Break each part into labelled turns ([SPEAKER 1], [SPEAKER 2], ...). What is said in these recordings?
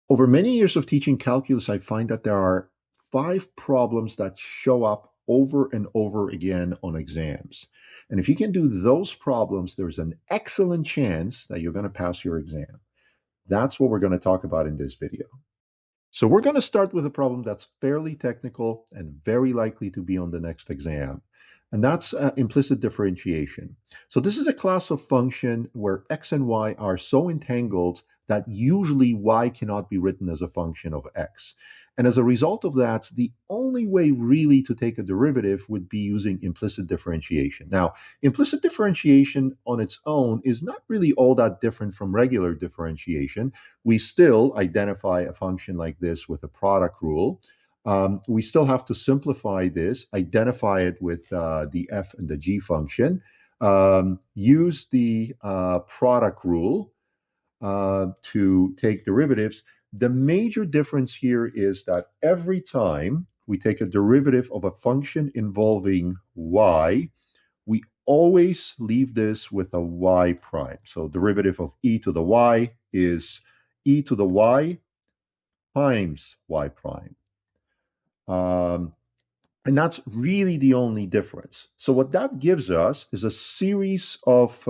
[SPEAKER 1] Over many years of teaching calculus, I find that there are five problems that show up over and over again on exams. And if you can do those problems, there's an excellent chance that you're going to pass your exam. That's what we're going to talk about in this video. So we're going to start with a problem that's fairly technical and very likely to be on the next exam. And that's implicit differentiation. So this is a class of function where x and y are so entangled that usually y cannot be written as a function of x. And as a result of that, the only way really to take a derivative would be using implicit differentiation. Now, implicit differentiation on its own is not really all that different from regular differentiation. We still identify a function like this with a product rule. We still have to simplify this, identify it with the f and the g function, use the product rule to take derivatives. The major difference here is that every time we take a derivative of a function involving y, we always leave this with a y prime. So derivative of e to the y is e to the y times y prime. Um, and that's really the only difference. So what that gives us is a series of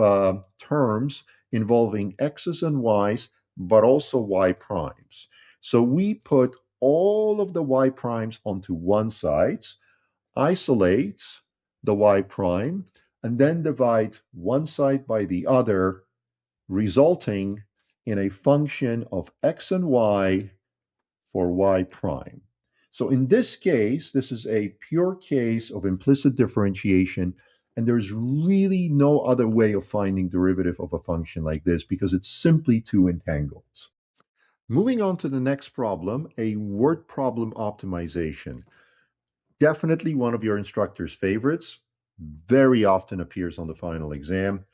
[SPEAKER 1] terms involving x's and y's, but also y primes. So we put all of the y primes onto one side, isolate the y prime, and then divide one side by the other, resulting in a function of x and y for y prime. So in this case, this is a pure case of implicit differentiation, and there's really no other way of finding derivative of a function like this because it's simply too entangled. Moving on to the next problem, a word problem optimization. Definitely one of your instructor's favorites, very often appears on the final exam,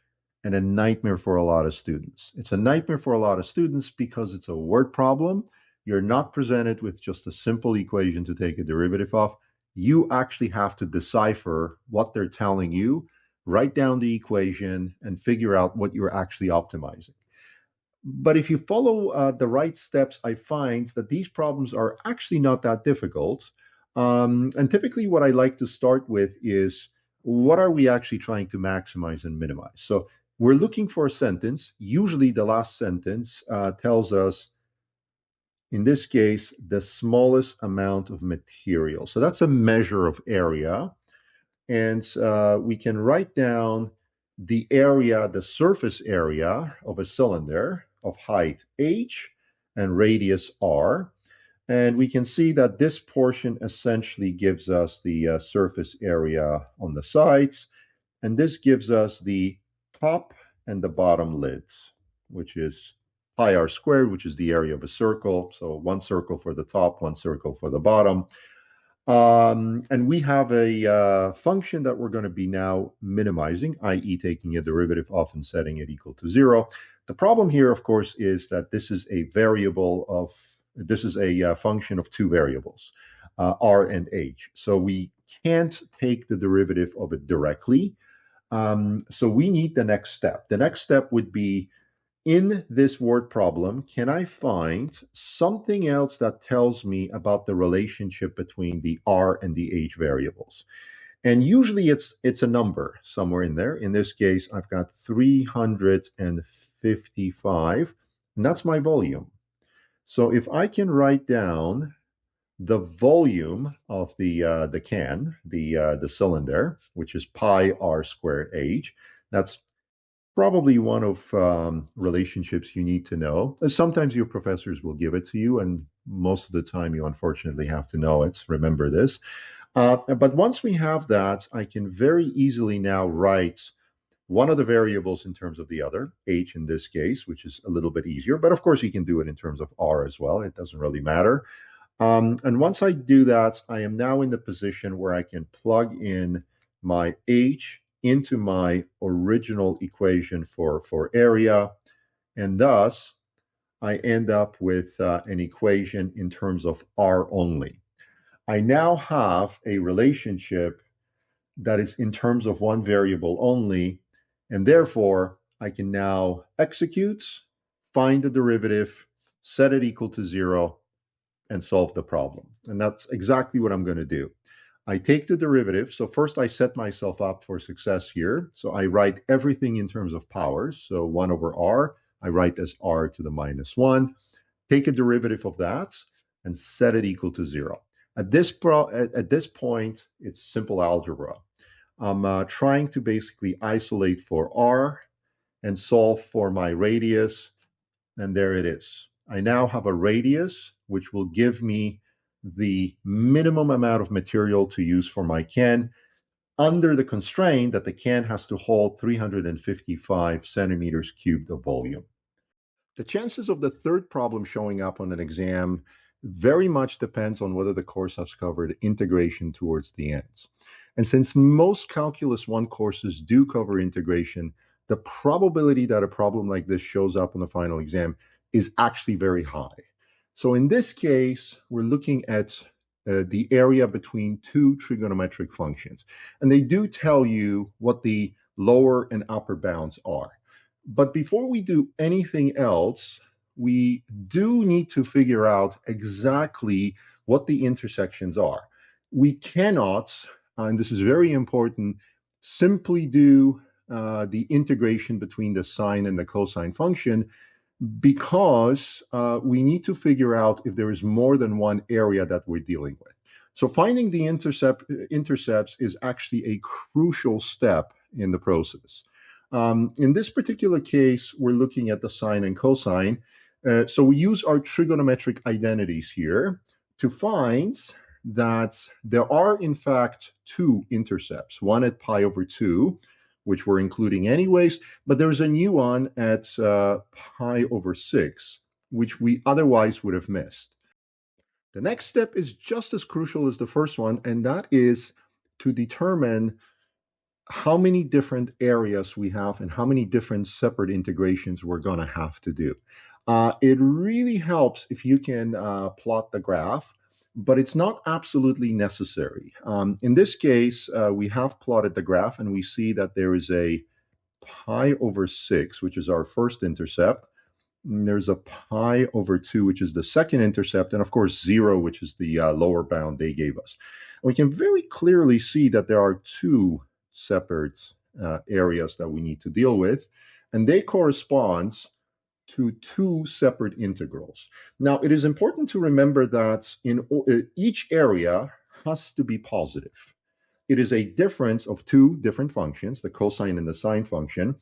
[SPEAKER 1] and a nightmare for a lot of students. It's a nightmare for a lot of students because it's a word problem. You're not presented with just a simple equation to take a derivative of. You actually have to decipher what they're telling you, write down the equation, and figure out what you're actually optimizing. But if you follow the right steps, I find that these problems are actually not that difficult. And typically, what I like to start with is what are we actually trying to maximize and minimize? So we're looking for a sentence. Usually, the last sentence tells us, in this case, the smallest amount of material. So that's a measure of area. And we can write down the area, the surface area of a cylinder of height h and radius r. And we can see that this portion essentially gives us the surface area on the sides. And this gives us the top and the bottom lids, which is pi r squared, which is the area of a circle. So one circle for the top, one circle for the bottom. And we have a function that we're going to be now minimizing, i.e. taking a derivative of and setting it equal to zero. The problem here, of course, is that this is a function of two variables, r and h. So we can't take the derivative of it directly. So we need the next step. The next step would be, in this word problem, can I find something else that tells me about the relationship between the r and the h variables? And usually it's a number somewhere in there. In this case, I've got 355, and that's my volume. So if I can write down the volume of the can, the cylinder, which is pi r squared h, that's probably one of relationships you need to know. Sometimes your professors will give it to you, and most of the time you unfortunately have to know it. Remember this. But once we have that, I can very easily now write one of the variables in terms of the other, h in this case, which is a little bit easier. But of course, you can do it in terms of r as well. It doesn't really matter. And once I do that, I am now in the position where I can plug in my h into my original equation for area. And thus, I end up with an equation in terms of r only. I now have a relationship that is in terms of one variable only, and therefore I can now execute, find the derivative, set it equal to 0, and solve the problem. And that's exactly what I'm going to do. I take the derivative. So first I set myself up for success here. So I write everything in terms of powers. So 1 over r, I write as r to the minus 1. Take a derivative of that and set it equal to 0. At this point, it's simple algebra. I'm trying to basically isolate for r and solve for my radius, and there it is. I now have a radius which will give me the minimum amount of material to use for my can under the constraint that the can has to hold 355 centimeters cubed of volume. The chances of the third problem showing up on an exam very much depends on whether the course has covered integration towards the ends. And since most Calculus 1 courses do cover integration, the probability that a problem like this shows up on the final exam is actually very high. So in this case, we're looking at the area between two trigonometric functions. And they do tell you what the lower and upper bounds are. But before we do anything else, we do need to figure out exactly what the intersections are. We cannot, and this is very important, simply do the integration between the sine and the cosine function, because we need to figure out if there is more than one area that we're dealing with. So finding the intercepts is actually a crucial step in the process. In this particular case, we're looking at the sine and cosine. So we use our trigonometric identities here to find that there are, in fact, two intercepts, one at pi over 2, which we're including anyways, but there's a new one at pi over 6, which we otherwise would have missed. The next step is just as crucial as the first one, and that is to determine how many different areas we have and how many different separate integrations we're going to have to do. It really helps if you can plot the graph, but it's not absolutely necessary. In this case, we have plotted the graph, and we see that there is a pi over 6, which is our first intercept. And there's a pi over 2, which is the second intercept, and of course 0, which is the lower bound they gave us. And we can very clearly see that there are two separate areas that we need to deal with, and they correspond to two separate integrals. Now, it is important to remember that in each area has to be positive. It is a difference of two different functions, the cosine and the sine function.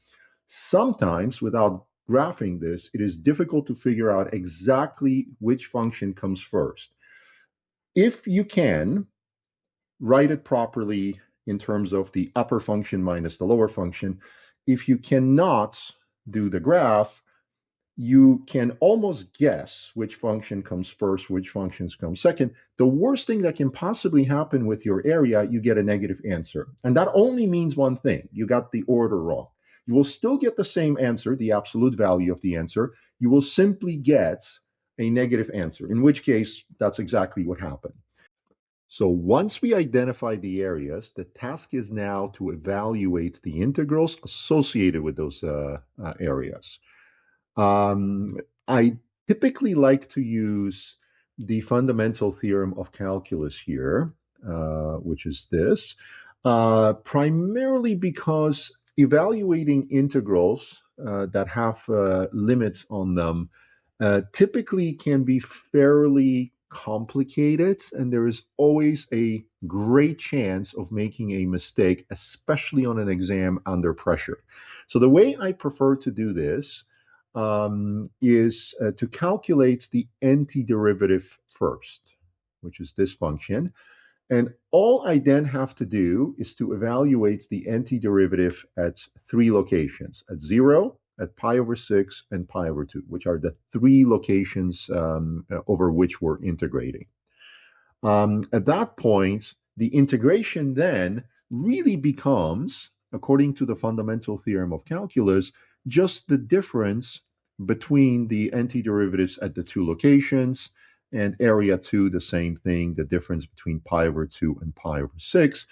[SPEAKER 1] Sometimes, without graphing this, it is difficult to figure out exactly which function comes first. If you can write it properly in terms of the upper function minus the lower function, if you cannot do the graph, you can almost guess which function comes first, which functions come second. The worst thing that can possibly happen with your area, you get a negative answer. And that only means one thing: you got the order wrong. You will still get the same answer, the absolute value of the answer. You will simply get a negative answer, in which case that's exactly what happened. So once we identify the areas, the task is now to evaluate the integrals associated with those areas. I typically like to use the fundamental theorem of calculus here, which is this, primarily because evaluating integrals that have limits on them typically can be fairly complicated, and there is always a great chance of making a mistake, especially on an exam under pressure. So the way I prefer to do this is to calculate the antiderivative first, which is this function. And all I then have to do is to evaluate the antiderivative at three locations: at 0, at pi over 6, and pi over 2, which are the three locations over which we're integrating. At that point, the integration then really becomes, according to the fundamental theorem of calculus, just the difference between the antiderivatives at the two locations, and area 2, the same thing, the difference between pi over 2 and pi over 6.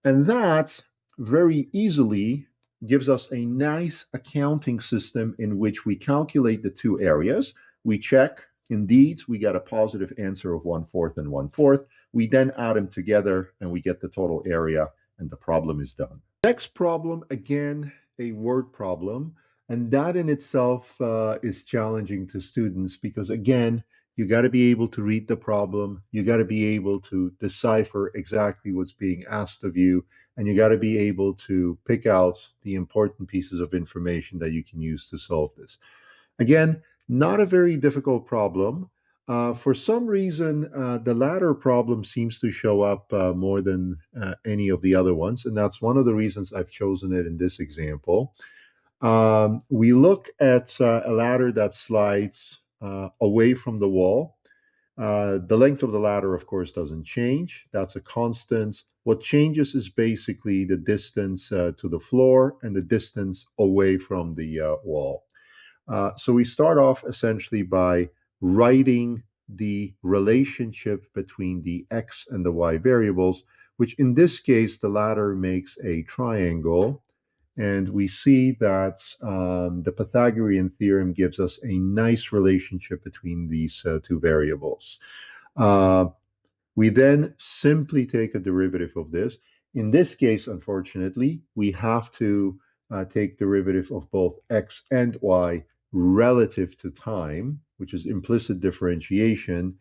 [SPEAKER 1] And that very easily gives us a nice accounting system in which we calculate the two areas. We check. Indeed, we get a positive answer of 1/4 and 1/4. We then add them together and we get the total area, and the problem is done. Next problem, again, a word problem. And that in itself is challenging to students because, again, you got to be able to read the problem. You got to be able to decipher exactly what's being asked of you. And you got to be able to pick out the important pieces of information that you can use to solve this. Again, not a very difficult problem. For some reason, the latter problem seems to show up more than any of the other ones, and that's one of the reasons I've chosen it in this example. We look at a ladder that slides away from the wall. The length of the ladder, of course, doesn't change. That's a constant. What changes is basically the distance to the floor and the distance away from the wall. So we start off essentially by writing the relationship between the x and the y variables, which in this case, the ladder makes a triangle. And we see that the Pythagorean theorem gives us a nice relationship between these two variables. Uh, we then simply take a derivative of this. In this case, unfortunately, we have to take derivative of both x and y relative to time, which is implicit differentiation.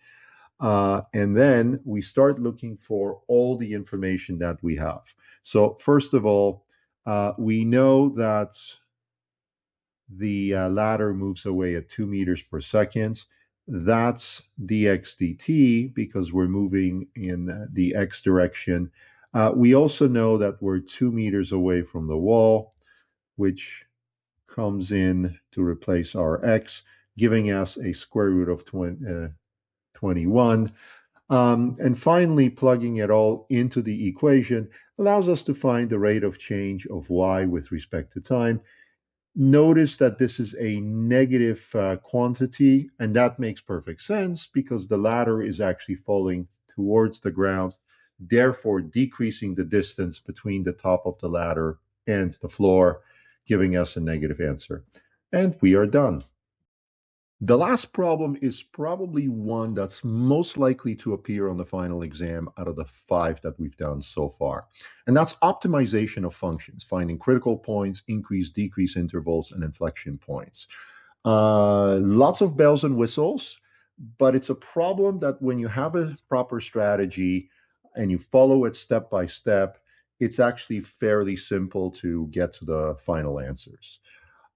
[SPEAKER 1] And then we start looking for all the information that we have. So first of all, we know that the ladder moves away at 2 meters per second. That's dx dt because we're moving in the x direction. We also know that we're 2 meters away from the wall, which comes in to replace our x, giving us a square root of 21. And finally, plugging it all into the equation allows us to find the rate of change of y with respect to time. Notice that this is a negative quantity, and that makes perfect sense because the ladder is actually falling towards the ground, therefore decreasing the distance between the top of the ladder and the floor, giving us a negative answer. And we are done. The last problem is probably one that's most likely to appear on the final exam out of the 5 that we've done so far. And that's optimization of functions, finding critical points, increase, decrease intervals, and inflection points. Lots of bells and whistles, but it's a problem that when you have a proper strategy and you follow it step by step, it's actually fairly simple to get to the final answers.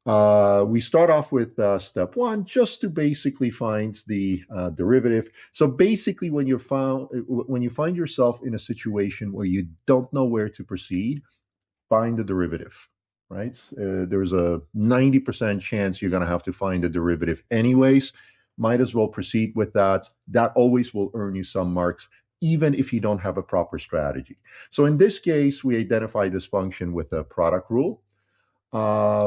[SPEAKER 1] We start off with step one, just to basically find the derivative. So basically, when you find yourself in a situation where you don't know where to proceed, find the derivative. Right? There's a 90% chance you're going to have to find a derivative anyways. Might as well proceed with that. That always will earn you some marks, even if you don't have a proper strategy. So in this case, we identify this function with a product rule.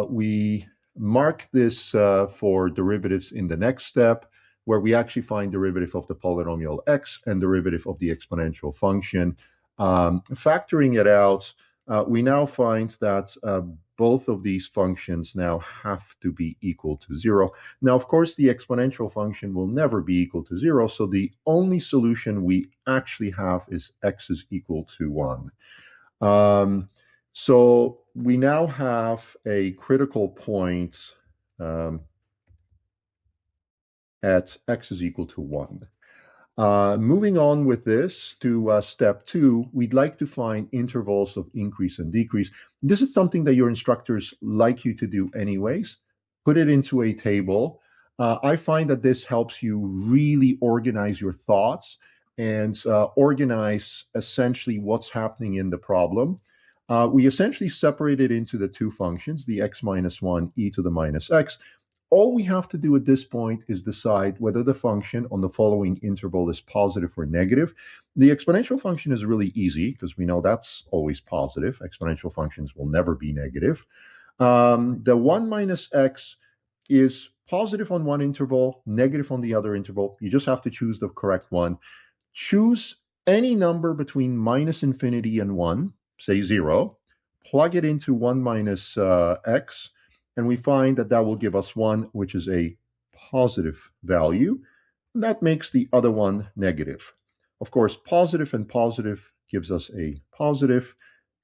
[SPEAKER 1] We mark this for derivatives in the next step, where we actually find derivative of the polynomial x and derivative of the exponential function. Factoring it out, we now find that both of these functions now have to be equal to 0. Now, of course, the exponential function will never be equal to 0, so the only solution we actually have is x is equal to 1. So we now have a critical point at x is equal to 1. Moving on with this to step 2, we'd like to find intervals of increase and decrease. This is something that your instructors like you to do anyways. Put it into a table. I find that this helps you really organize your thoughts and organize essentially what's happening in the problem. We essentially separate it into the two functions, the x minus 1 e to the minus x. All we have to do at this point is decide whether the function on the following interval is positive or negative. The exponential function is really easy because we know that's always positive. Exponential functions will never be negative. The 1 minus x is positive on one interval, negative on the other interval. You just have to choose the correct one. Choose any number between minus infinity and 1, say 0, plug it into 1 minus x, and we find that that will give us 1, which is a positive value, and that makes the other one negative. Of course, positive and positive gives us a positive,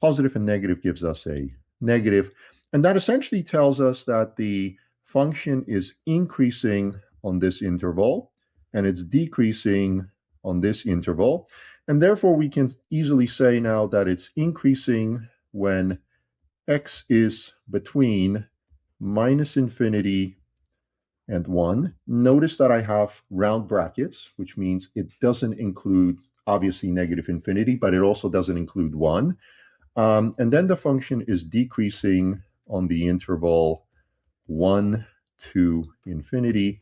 [SPEAKER 1] positive and negative gives us a negative, and that essentially tells us that the function is increasing on this interval and it's decreasing on this interval. And therefore, we can easily say now that it's increasing when x is between minus infinity and 1. Notice that I have round brackets, which means it doesn't include, obviously, negative infinity, but it also doesn't include 1. And then the function is decreasing on the interval 1 to infinity.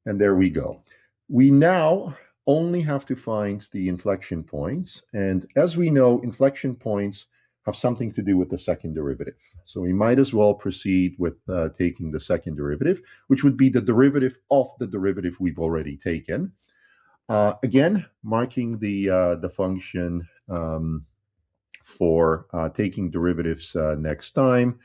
[SPEAKER 1] And there we go. We now only have to find the inflection points. And as we know, inflection points have something to do with the second derivative. So we might as well proceed with taking the second derivative, which would be the derivative of the derivative we've already taken. Again, marking the function for taking derivatives next time.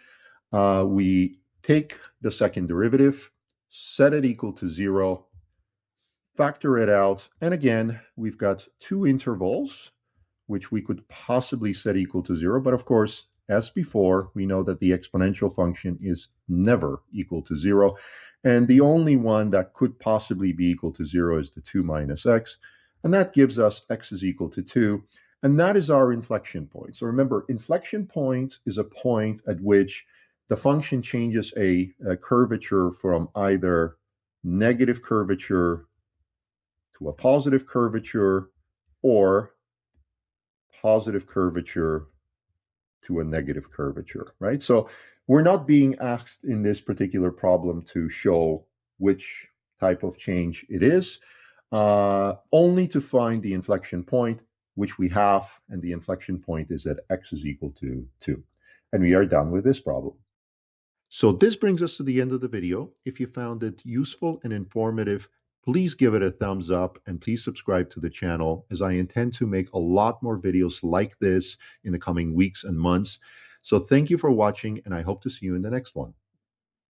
[SPEAKER 1] We take the second derivative, set it equal to 0, factor it out, and again, we've got two intervals, which we could possibly set equal to 0, but of course, as before, we know that the exponential function is never equal to 0, and the only one that could possibly be equal to 0 is the 2 minus x, and that gives us x is equal to 2, and that is our inflection point. So remember, inflection point is a point at which the function changes a curvature from either negative curvature to a positive curvature or positive curvature to a negative curvature, right? So we're not being asked in this particular problem to show which type of change it is, only to find the inflection point, which we have, and the inflection point is that x is equal to 2. And we are done with this problem. So this brings us to the end of the video. If you found it useful and informative, please give it a thumbs up and please subscribe to the channel, as I intend to make a lot more videos like this in the coming weeks and months. So thank you for watching, and I hope to see you in the next one.